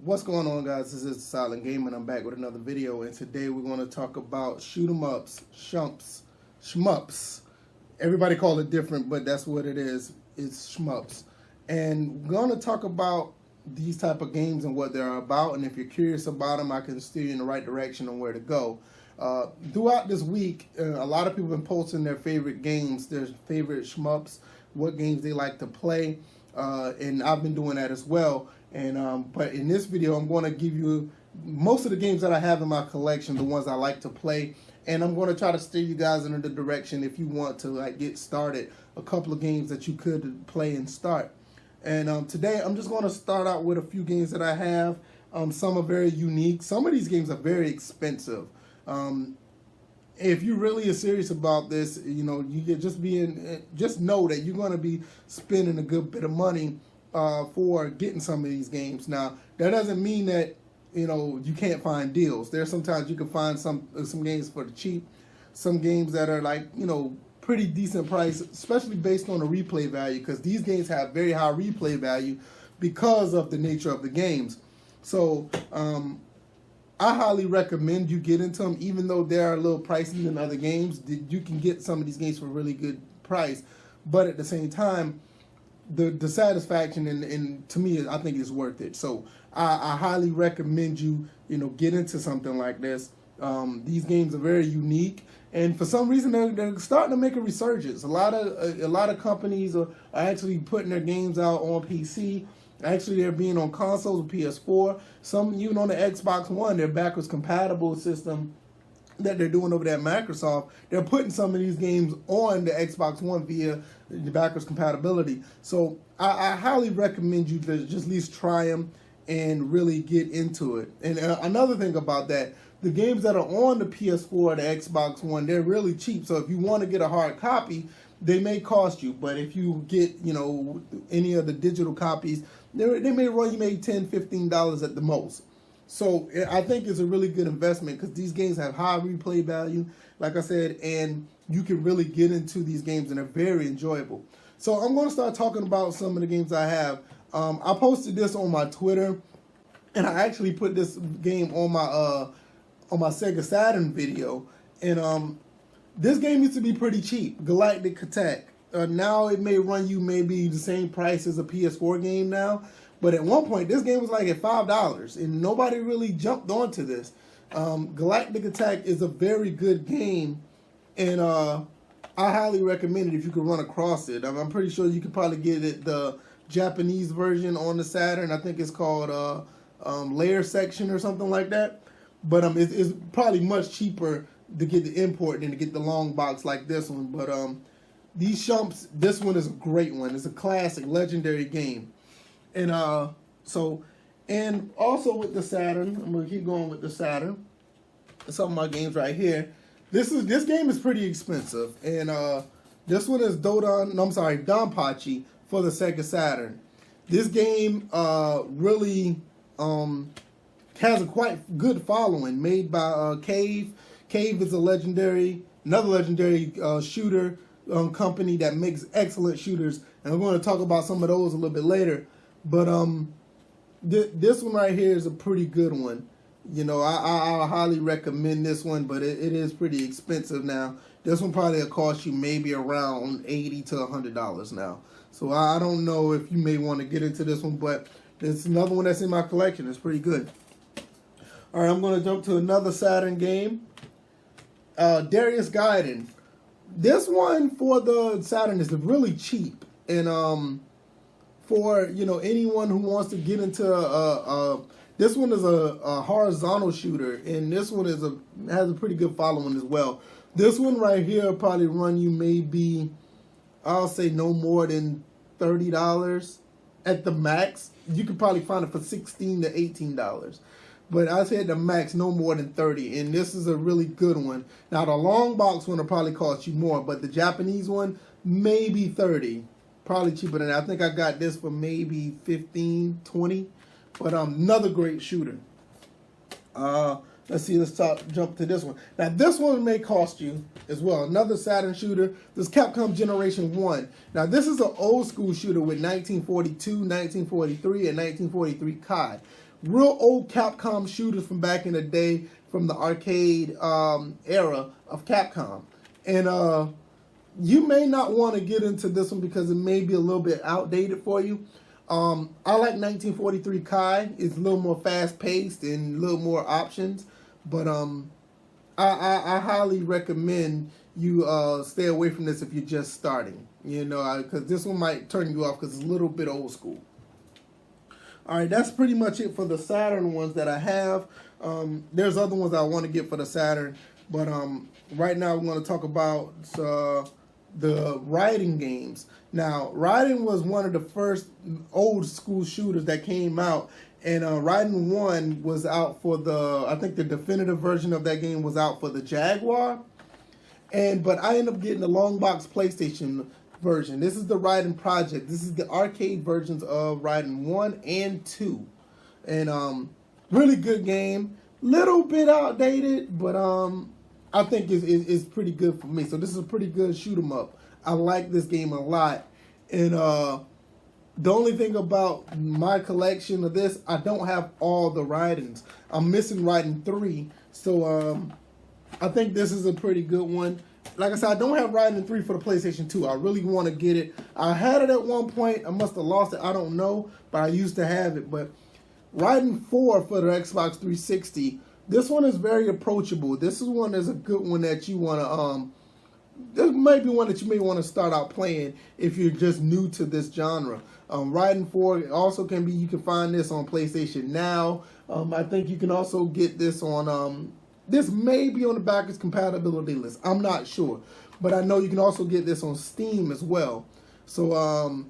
What's going on, guys? This is Silent Game, and I'm back with another video. And today we're going to talk about shoot 'em ups, shmups. Everybody call it different, but that's what it is. It's shmups. And we're going to talk about these type of games and what they're about. And if you're curious about them, I can steer you in the right direction on where to go. Throughout this week, a lot of people have been posting their favorite games, their favorite shmups, what games they like to play. And I've been doing that as well. And but in this video, I'm going to give you most of the games that I have in my collection, the ones I like to play, and I'm going to try to steer you guys in the direction if you want to like get started. A couple of games that you could play and start. And today, I'm just going to start out with a few games that I have. Some are very unique. Some of these games are very expensive. If you really are serious about this, you know, just know that you're going to be spending a good bit of money for getting some of these games. Now, that doesn't mean that, you know, you can't find deals. There's sometimes you can find some games for the cheap, some games that are like, you know, pretty decent price, especially based on the replay value, because these games have very high replay value because of the nature of the games. So, I highly recommend you get into them, even though they're a little pricey than other games. You can get some of these games for a really good price, but at the same time, the satisfaction and to me, I think it's worth it. So I highly recommend you get into something like this. These games are very unique, and for some reason they're starting to make a resurgence. A lot of companies are actually putting their games out on PC. Actually, they're being on consoles with PS4. Some even on the Xbox One, their backwards compatible system that they're doing over there at Microsoft. They're putting some of these games on the Xbox One via the backwards compatibility. So I highly recommend you to just at least try them and really get into it. And another thing about that, the games that are on the PS4 or the Xbox One, they're really cheap. So if you want to get a hard copy, they may cost you. But if you get, any of the digital copies, they may run you maybe $10, $15 at the most. So I think it's a really good investment because these games have high replay value, like I said, and you can really get into these games and they're very enjoyable. So I'm going to start talking about some of the games I have. I posted this on my Twitter, and I actually put this game on my Sega Saturn video. And this game used to be pretty cheap, Galactic Attack. Now it may run you maybe the same price as a PS4 game now. But at one point, this game was like at $5, and nobody really jumped onto this. Galactic Attack is a very good game, and I highly recommend it if you can run across it. I'm pretty sure you could probably get it the Japanese version on the Saturn. I think it's called Layer Section or something like that. But it's probably much cheaper to get the import than to get the long box like this one. But these Shmups, this one is a great one. It's a classic, legendary game. And and also with the Saturn, I'm gonna keep going with the Saturn. Some of my games right here. This game is pretty expensive, and this one is Donpachi for the Sega Saturn. This game really has a quite good following, made by Cave. Cave is another legendary shooter company that makes excellent shooters, and I'm going to talk about some of those a little bit later. But this one right here is a pretty good one. I highly recommend this one, but it is pretty expensive now. This one probably will cost you maybe around $80 to $100 now. So I don't know if you may want to get into this one, but it's another one that's in my collection. It's pretty good. All right, I'm going to jump to another Saturn game. Darius Gaiden. This one for the Saturn is really cheap, and for anyone who wants to get into this one is a horizontal shooter, and this one has a pretty good following as well. This one right here will probably run you maybe, I'll say no more than $30 at the max. You could probably find it for $16 to $18, but I said the max no more than $30, and this is a really good one. Now the long box one will probably cost you more, but the Japanese one maybe $30. Probably cheaper than that. I think I got this for maybe $15, $20. But another great shooter. Let's see, jump to this one. Now this one may cost you as well. Another Saturn shooter. This Capcom Generation 1. Now this is an old school shooter with 1942, 1943, and 1943 COD. real old Capcom shooters from back in the day, from the arcade era of Capcom. And you may not want to get into this one because it may be a little bit outdated for you. I like 1943 Kai. It's a little more fast-paced and a little more options. But I highly recommend you stay away from this if you're just starting. You know, because this one might turn you off because it's a little bit old school. All right, that's pretty much it for the Saturn ones that I have. There's other ones I want to get for the Saturn. But right now we're going to talk about the Raiden games. Now, Raiden was one of the first old school shooters that came out, and Raiden 1 was out for I think the definitive version of that game was out for the Jaguar, but I ended up getting the long box PlayStation version. This is the Raiden Project. This is the arcade versions of Raiden 1 and 2, and really good game. Little bit outdated, but I think it's pretty good for me. So this is a pretty good shoot 'em up. I like this game a lot. And the only thing about my collection of this, I don't have all the Raidens. I'm missing Raiden 3. So I think this is a pretty good one. Like I said, I don't have Raiden 3 for the PlayStation 2. I really want to get it. I had it at one point. I must have lost it. I don't know. But I used to have it. But Raiden 4 for the Xbox 360, this one is very approachable. This is one that's a good one that you want to this might be one that you may want to start out playing if you're just new to this genre. Raiden 4 also can be, you can find this on PlayStation Now. I think you can also get this on, this may be on the backwards compatibility list. I'm not sure. But I know you can also get this on Steam as well. So,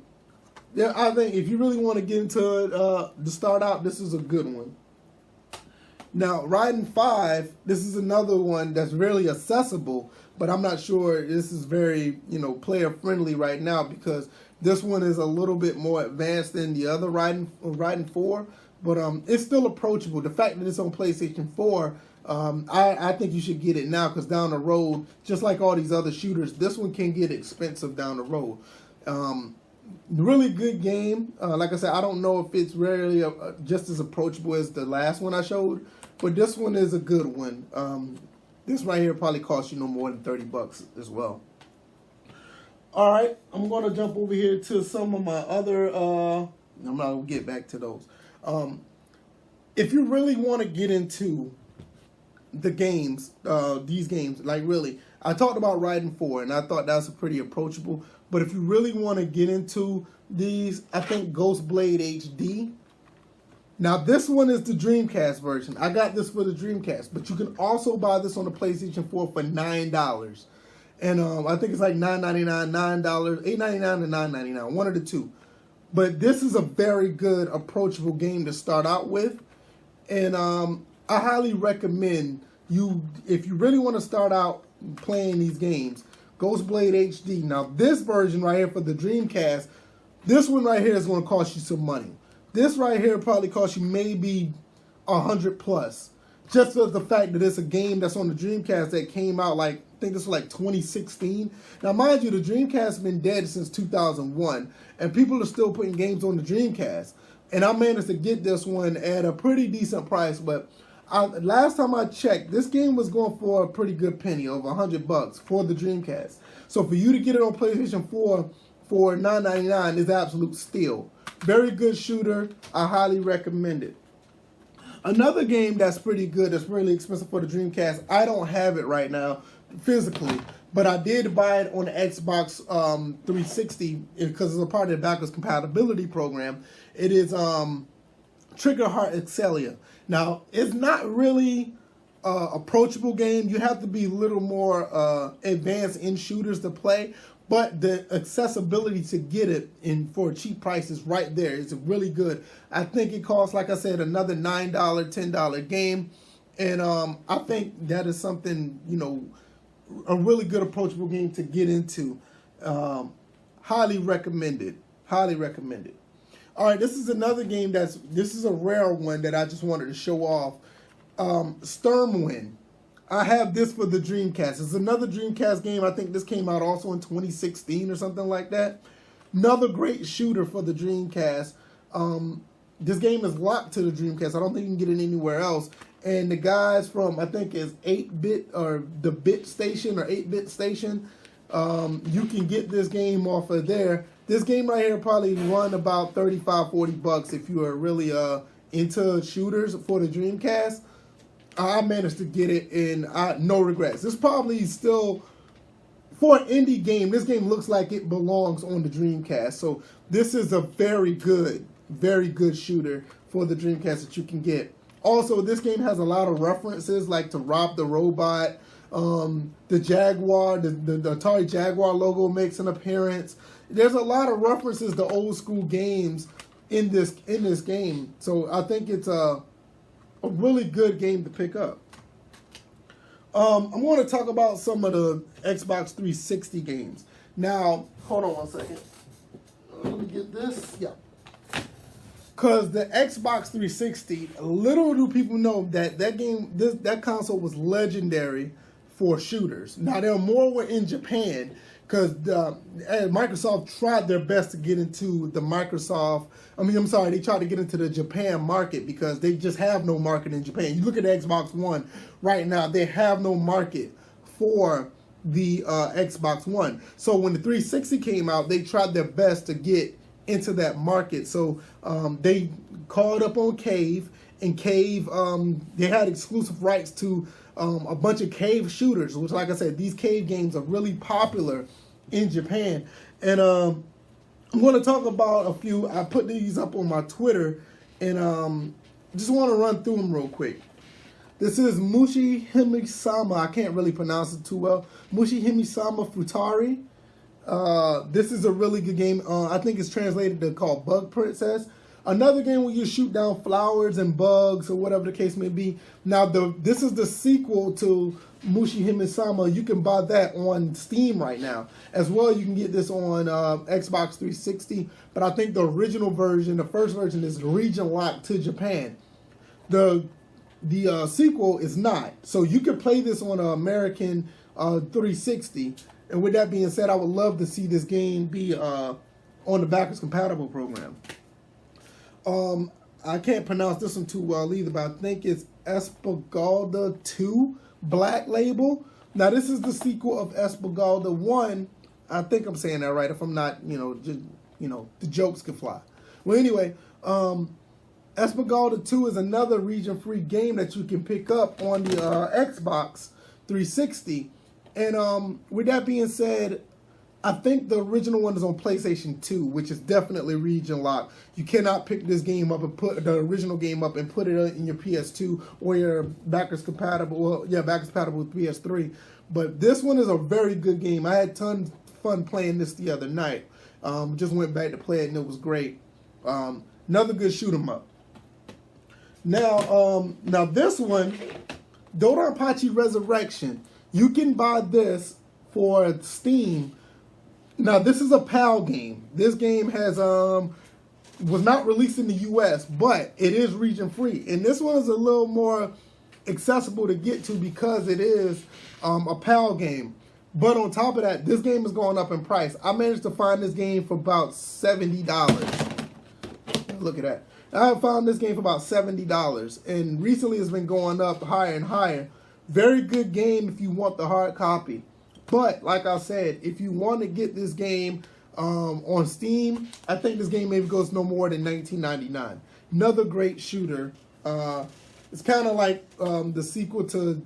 yeah, I think if you really want to get into it to start out, this is a good one. Now, Raiden 5, this is another one that's really accessible, but I'm not sure this is very, player friendly right now because this one is a little bit more advanced than the other Raiden 4, but it's still approachable. The fact that it's on PlayStation 4, I think you should get it now because down the road, just like all these other shooters, this one can get expensive down the road. Really good game. Like I said, I don't know if it's really just as approachable as the last one I showed, but this one is a good one. This right here probably costs you no more than $30 as well. All right, I'm going to jump over here to some of my other, I'm not going to get back to those. If you really want to get into the games, these games, like really, I talked about Raiden 4, and I thought that's pretty approachable. But if you really want to get into these, I think Ghost Blade HD. Now, this one is the Dreamcast version. I got this for the Dreamcast, but you can also buy this on the PlayStation 4 for $9. And I think it's like $9.99, $9, $8.99 to $9.99, one of the two. But this is a very good, approachable game to start out with. And I highly recommend you, if you really want to start out playing these games, Ghost Blade HD. Now, this version right here for the Dreamcast, this one right here is going to cost you some money. This right here probably cost you maybe $100 plus. Just for the fact that it's a game that's on the Dreamcast that came out like, I think this was like 2016. Now, mind you, the Dreamcast has been dead since 2001, and people are still putting games on the Dreamcast. And I managed to get this one at a pretty decent price, but last time I checked, this game was going for a pretty good penny, over $100 for the Dreamcast. So for you to get it on PlayStation 4 for $9.99 is absolute steal. Very good shooter. I highly recommend it. Another game that's pretty good, that's really expensive for the Dreamcast, I don't have it right now physically, but I did buy it on the Xbox 360 because it's a part of the backwards compatibility program. It is Trigger Heart Excelia. Now, it's not really an approachable game. You have to be a little more advanced in shooters to play, but the accessibility to get it in for a cheap price is right there. It's really good. I think it costs, like I said, another $9, $10 game, and I think that is something, a really good approachable game to get into. Highly recommended. Highly recommended. All right, this is another game this is a rare one that I just wanted to show off. Stormwind. I have this for the Dreamcast. It's another Dreamcast game. I think this came out also in 2016 or something like that. Another great shooter for the Dreamcast. This game is locked to the Dreamcast. I don't think you can get it anywhere else. And the guys from, I think it's 8-Bit or the Bit Station or 8-Bit Station, you can get this game off of there. This game right here probably run about $35-$40 if you are really into shooters for the Dreamcast. I managed to get it in no regrets. This probably still, for an indie game, this game looks like it belongs on the Dreamcast. So this is a very good shooter for the Dreamcast that you can get. Also, this game has a lot of references, like to Rob the Robot, the Jaguar, the Atari Jaguar logo makes an appearance. There's a lot of references to old school games in this game. So I think it's a really good game to pick up. I'm going to talk about some of the Xbox 360 games. Now, hold on one second. Let me get this. Yeah. Because the Xbox 360, little do people know that that console was legendary for shooters. Now, there are more in Japan because Microsoft tried their best to get into the they tried to get into the Japan market because they just have no market in Japan. You look at the Xbox One right now, they have no market for the Xbox One. So when the 360 came out, they tried their best to get into that market. So they called up on Cave, and Cave, they had exclusive rights to a bunch of Cave shooters, which, like I said, these Cave games are really popular in Japan. And I'm going to talk about a few. I put these up on my Twitter, and just want to run through them real quick. This is Mushi Himisama. I can't really pronounce it too well. Mushi Himisama Futari. This is a really good game. I think it's translated to called Bug Princess. Another game where you shoot down flowers and bugs or whatever the case may be. Now, this is the sequel to Mushi Himisama. You can buy that on Steam right now. As well, you can get this on Xbox 360. But I think the original version, the first version, is region locked to Japan. The sequel is not. So you can play this on an American 360. And with that being said, I would love to see this game be on the backwards compatible program. I can't pronounce this one too well either, but I think it's Espagolda 2 Black Label. Now, this is the sequel of Espagolda 1. I think I'm saying that right. If I'm not, the jokes can fly. Well, anyway, Espagolda 2 is another region-free game that you can pick up on the Xbox 360. And with that being said, I think the original one is on PlayStation 2, which is definitely region locked. You cannot pick this game up and put the original game up and put it in your PS2 or your backwards compatible. Well, yeah, backwards compatible with PS3. But this one is a very good game. I had tons of fun playing this the other night. Just went back to play it and it was great. Another good shoot 'em up. Now this one, Dodonpachi Resurrection. You can buy this for Steam. Now, this is a PAL game. This game has was not released in the U.S., but it is region free. And this one is a little more accessible to get to because it is a PAL game. But on top of that, this game is going up in price. I managed to find this game for about $70. Look at that. I found this game for about $70. And recently it's been going up higher and higher. Very good game if you want the hard copy. But, like I said, if you want to get this game on Steam, I think this game maybe goes no more than $19.99. Another great shooter. It's kind of like the sequel to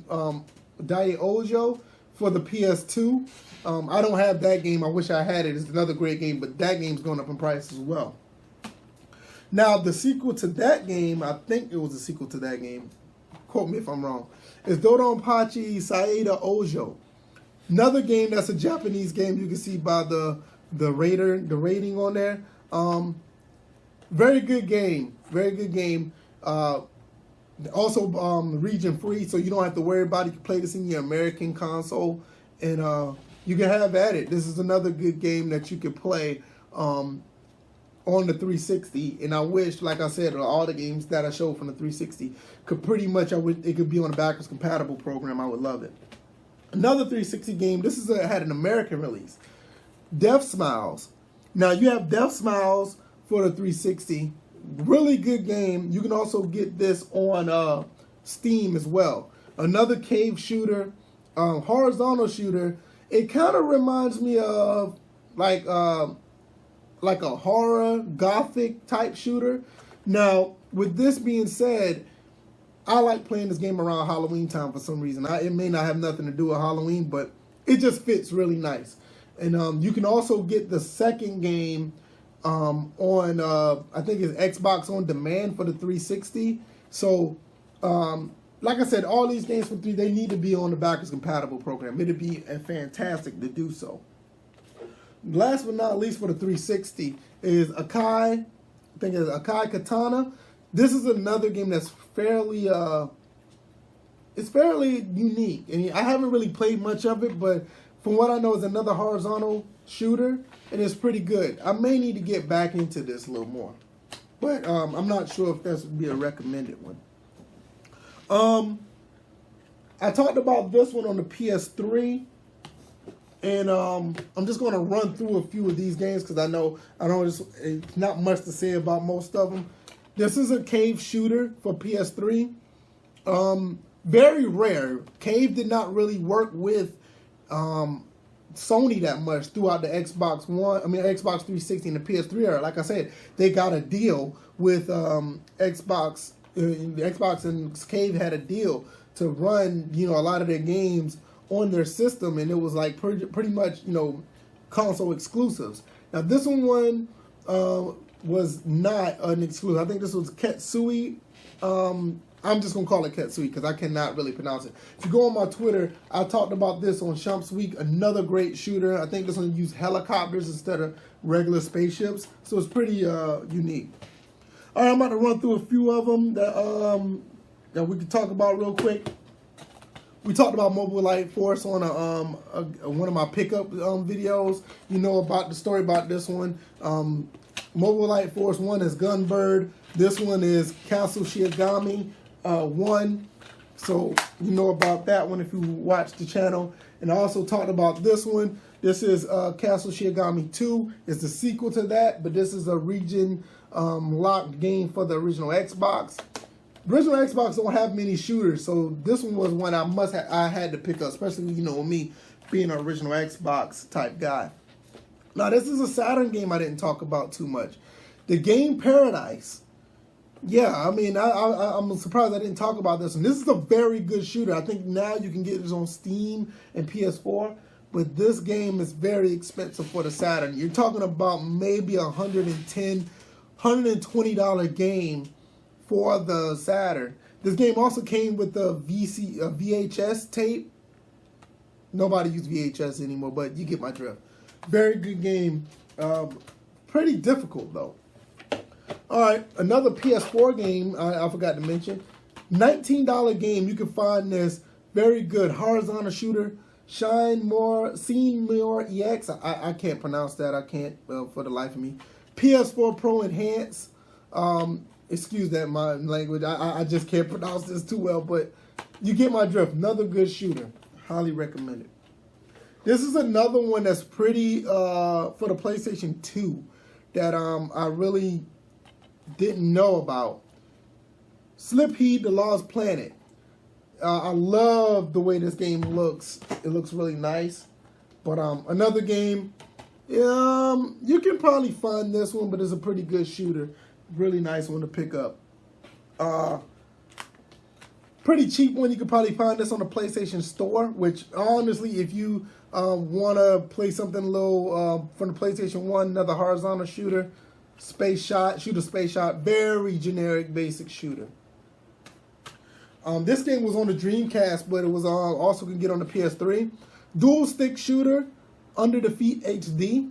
Dai Ojo for the PS2. I don't have that game. I wish I had it. It's another great game, but that game's going up in price as well. Now, the sequel to that game, I think it was a sequel to that game. Quote me if I'm wrong. It's Dodonpachi Saeda Ojo. Another game that's a Japanese game. You can see by the rating on there. Very good game. Very good game. Also region free, so you don't have to worry about it. You can play this in your American console, and you can have at it. This is another good game that you could play on the 360. And I wish, like I said, all the games that I showed from the 360 could pretty much, it could be on a backwards compatible program. I would love it. Another 360 game. This had an American release. Death Smiles. Now you have Death Smiles for the 360. Really good game. You can also get this on Steam as well. Another cave shooter, horizontal shooter. It kind of reminds me of like a horror gothic type shooter. Now, with this being said, I like playing this game around Halloween time for some reason. It may not have nothing to do with Halloween, but it just fits really nice. And you can also get the second game on I think it's Xbox On Demand for the 360. So like I said, all these games for 3, they need to be on the backwards compatible program. It'd be fantastic to do so. Last but not least for the 360 is Akai. I think it's Akai Katana. This is another game that's fairly it's fairly unique. And I haven't really played much of it, but from what I know, it's another horizontal shooter, and it's pretty good. I may need to get back into this a little more, but I'm not sure if this would be a recommended one. I talked about this one on the PS3, and I'm just going to run through a few of these games because I know it's not much to say about most of them. This is a cave shooter for PS3. Very rare. Cave did not really work with Sony that much throughout the Xbox 360 and the PS3 era. Like I said, they got a deal with Xbox. Xbox and Cave had a deal to run, a lot of their games on their system, and it was like pretty much, console exclusives. Now this one was not an exclusive. I think this was Ketsui. I'm just going to call it Ketsui because I cannot really pronounce it. If you go on my Twitter, I talked about this on Shmups Week, another great shooter. I think this one used helicopters instead of regular spaceships, so it's pretty unique. All right, I'm about to run through a few of them that we can talk about real quick. We talked about Mobile Light Force on one of my pickup videos. You know about the story about this one. Mobile Light Force 1 is Gunbird. This one is Castle Shiogami 1. So you know about that one if you watch the channel. And I also talked about this one. This is Castle Shiogami 2. It's the sequel to that, but this is a region locked game for the original Xbox. The original Xbox don't have many shooters, so this one was one I had to pick up, especially with me being an original Xbox type guy. Now this is a Saturn game I didn't talk about too much. The game Paradise. Yeah, I'm surprised I didn't talk about this one. This is a very good shooter. I think now you can get this on Steam and PS4, but this game is very expensive for the Saturn. You're talking about maybe $110, $120 game for the Saturn. This game also came with the VHS tape. Nobody uses VHS anymore, but you get my drift. Very good game. Pretty difficult though. All right, another PS4 game I forgot to mention. $19 game. You can find this very good horizontal shooter. Seen More EX. I can't pronounce that. I can't for the life of me. PS4 Pro Enhance. Excuse that my language. I just can't pronounce this too well, but you get my drift. Another good shooter. Highly recommend it. This is another one that's pretty for the PlayStation 2 that I really didn't know about. Slip Heed: The Lost Planet. I love the way this game looks. It looks really nice. But another game, you can probably find this one, but it's a pretty good shooter. Really nice one to pick up. Pretty cheap one. You can probably find this on the PlayStation Store, which honestly, if you want to play something a little from the PlayStation 1, another horizontal shooter, space shot, very generic, basic shooter. This game was on the Dreamcast, but it was also can get on the PS3. Dual stick shooter, Under the Feet HD.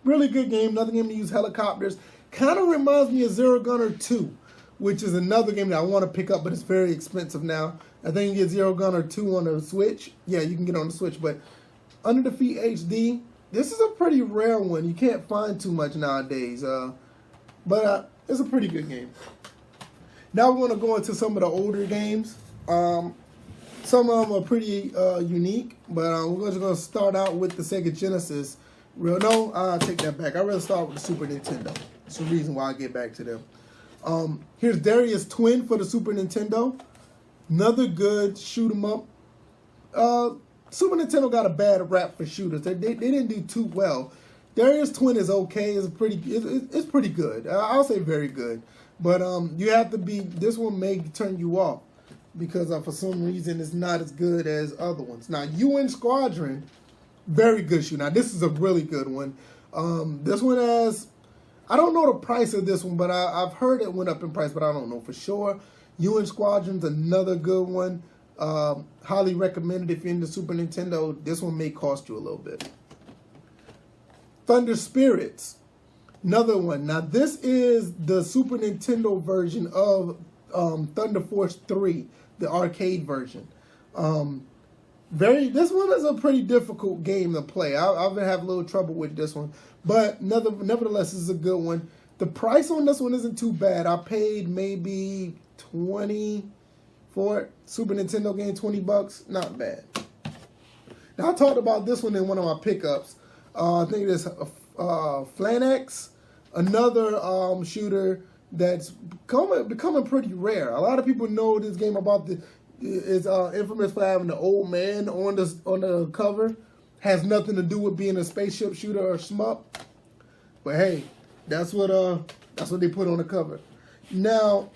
Really good game. Another game to use helicopters. Kind of reminds me of Zero Gunner 2, which is another game that I want to pick up, but it's very expensive now. I think you get Zero Gunner 2 on the Switch. Yeah, you can get it on the Switch, but Under the Feet HD, this is a pretty rare one. You can't find too much nowadays, but it's a pretty good game. Now we're going to go into some of the older games. Some of them are pretty unique, but we're just going to start out with the Sega Genesis. I take that back. I'd rather start with the Super Nintendo. It's the reason why I get back to them. Here's Darius Twin for the Super Nintendo. Another good shoot 'em up. Super Nintendo got a bad rap for shooters. They didn't do too well. Darius Twin is okay. It's pretty good. I'll say very good. But you have to be. This one may turn you off because for some reason it's not as good as other ones. Now UN Squadron, very good shoot. Now this is a really good one. This one has. I don't know the price of this one, but I've heard it went up in price, but I don't know for sure. UN Squadron's another good one. Highly recommended if you're into Super Nintendo. This one may cost you a little bit. Thunder Spirits, another one. Now this is the Super Nintendo version of Thunder Force 3, the arcade version. This one is a pretty difficult game to play. I've been having a little trouble with this one, but nevertheless, this is a good one. The price on this one isn't too bad. I paid maybe $20 for it. Super Nintendo game, $20, not bad. Now I talked about this one in one of my pickups. I think it's Flanex, another shooter that's becoming pretty rare. A lot of people know this game about is infamous for having the old man on the cover. Has nothing to do with being a spaceship shooter or shmup. But hey, that's what they put on the cover. Now,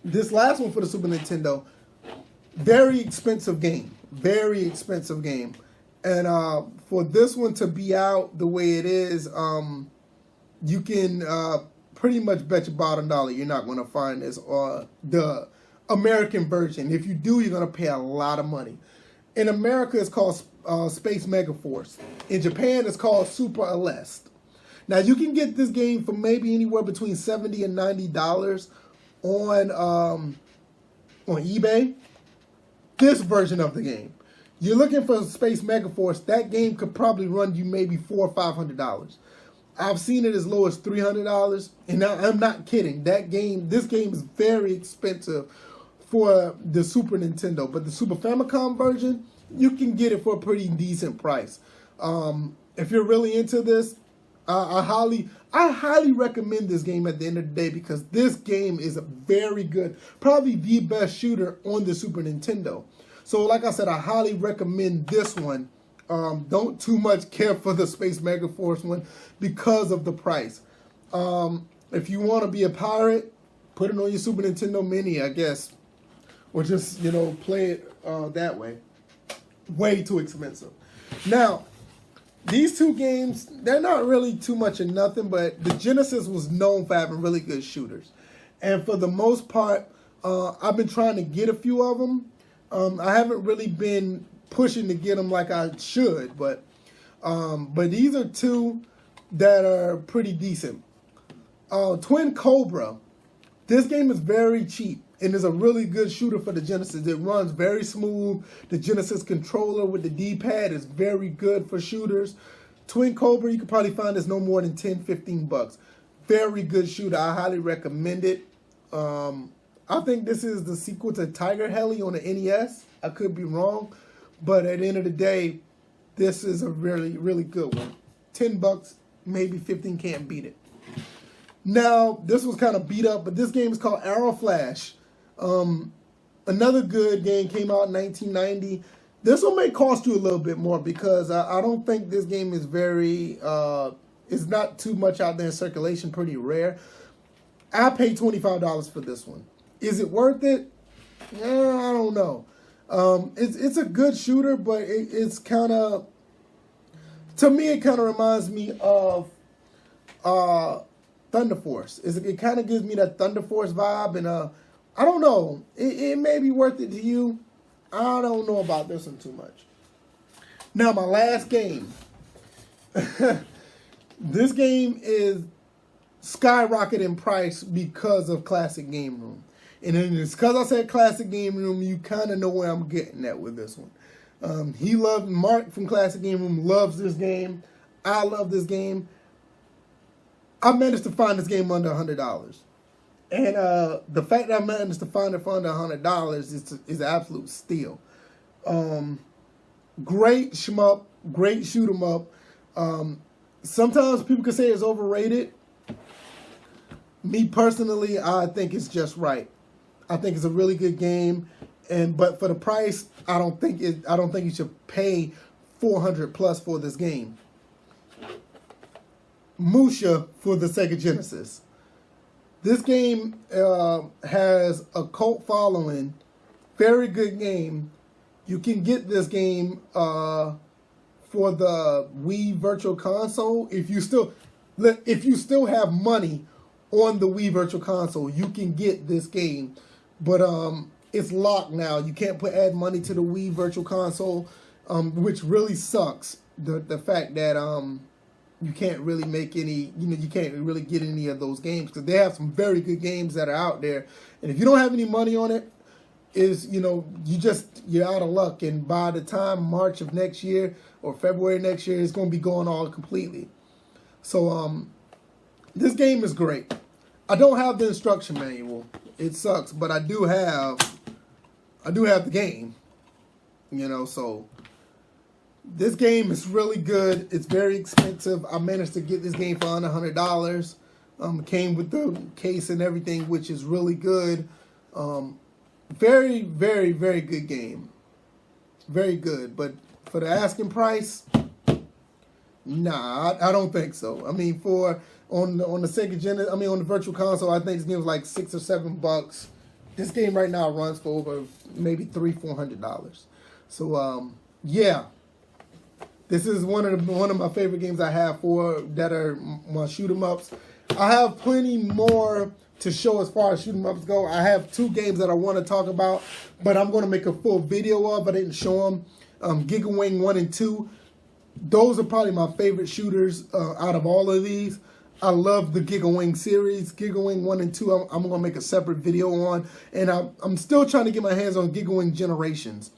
this last one for the Super Nintendo, very expensive game. Very expensive game. And for this one to be out the way it is, you can pretty much bet your bottom dollar you're not going to find this the American version. If you do, you're going to pay a lot of money. In America, it's called Space Megaforce. In Japan, it's called Super Aleste. Now, you can get this game for maybe anywhere between $70 and $90 on eBay. This version of the game. You're looking for Space Megaforce, that game could probably run you maybe $400 or $500. I've seen it as low as $300, and I'm not kidding. This game is very expensive for the Super Nintendo, but the Super Famicom version, you can get it for a pretty decent price. If you're really into this, I highly recommend this game at the end of the day because this game is a very good, probably the best shooter on the Super Nintendo. So like I said, I highly recommend this one. Don't too much care for the Space Megaforce one because of the price. If you want to be a pirate, put it on your Super Nintendo Mini, I guess. Or just, play it that way. Way too expensive. Now, these two games, they're not really too much of nothing, but the Genesis was known for having really good shooters. And for the most part, I've been trying to get a few of them. I haven't really been pushing to get them like I should, but these are two that are pretty decent. Twin Cobra. This game is very cheap and is a really good shooter for the Genesis. It runs very smooth. The Genesis controller with the D-pad is very good for shooters. Twin Cobra, you can probably find this no more than $10, $15. Very good shooter. I highly recommend it. I think this is the sequel to Tiger Heli on the NES. I could be wrong, but at the end of the day, this is a really, really good one. $10, maybe 15, can't beat it. Now, this was kind of beat up, but this game is called Arrow Flash. Another good game came out in 1990. This one may cost you a little bit more because I don't think this game is very, it's not too much out there in circulation, pretty rare. I paid $25 for this one. Is it worth it? I don't know. It's a good shooter, but it's kind of, to me, it kind of reminds me of Thunder Force. It kind of gives me that Thunder Force vibe, and I don't know. It may be worth it to you. I don't know about this one too much. Now, my last game. This game is skyrocketed in price because of Classic Game Room. And then it's because I said Classic Game Room, you kind of know where I'm getting at with this one. Mark from Classic Game Room loves this game. I love this game. I managed to find this game under $100. And the fact that I managed to find it for under $100 is an absolute steal. Great shmup, great shoot 'em up. Sometimes people can say it's overrated. Me personally, I think it's just right. I think it's a really good game, but for the price, I don't think you should pay $400 plus for this game. Musha for the Sega Genesis. This game has a cult following. Very good game. You can get this game for the Wii Virtual Console. If you still have money on the Wii Virtual Console, you can get this game. But it's locked now. You can't add money to the Wii Virtual Console, which really sucks. The fact that you can't really make any, you can't really get any of those games, because they have some very good games that are out there. And if you don't have any money on it, you're out of luck. And by the time March of next year or February next year, it's going to be going all completely. So this game is great. I don't have the instruction manual. It sucks, but I do have the game. So this game is really good. It's very expensive. I managed to get this game for under $100. Came with the case and everything, which is really good. Very, very, very good game. Very good. But for the asking price, nah, I don't think so. I mean, on the Sega Genesis, on the Virtual Console, I think this game was like $6 or $7. This game right now runs for over maybe $300-400. So yeah, this is one of my favorite games I have that are my shoot 'em ups. I have plenty more to show as far as shoot 'em ups go. I have 2 games that I want to talk about, but I'm going to make a full video of. I didn't show them. Giga Wing 1 and 2. Those are probably my favorite shooters out of all of these. I love the Giga Wing series. Giga Wing 1 and 2, I'm going to make a separate video on. And I'm still trying to get my hands on Giga Wing Generations.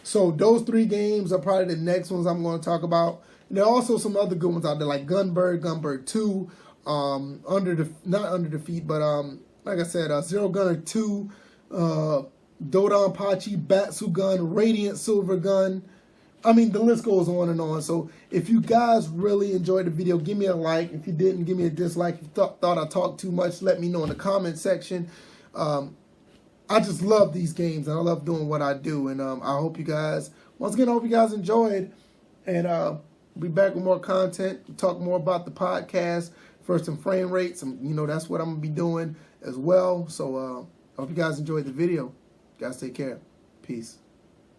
So those 3 games are probably the next ones I'm going to talk about. And there are also some other good ones out there, like Gunbird 2, not Under Defeat, but like I said, Zero Gunner 2, Dodon Pachi, Batsu Gun, Radiant Silver Gun. I mean, the list goes on and on. So if you guys really enjoyed the video, give me a like. If you didn't, give me a dislike. If you thought I talked too much, let me know in the comment section. I just love these games, and I love doing what I do. And I hope you guys, once again, I hope you guys enjoyed. And be back with more content, talk more about the podcast, first and frame rates. And, that's what I'm going to be doing as well. So I hope you guys enjoyed the video. You guys take care. Peace.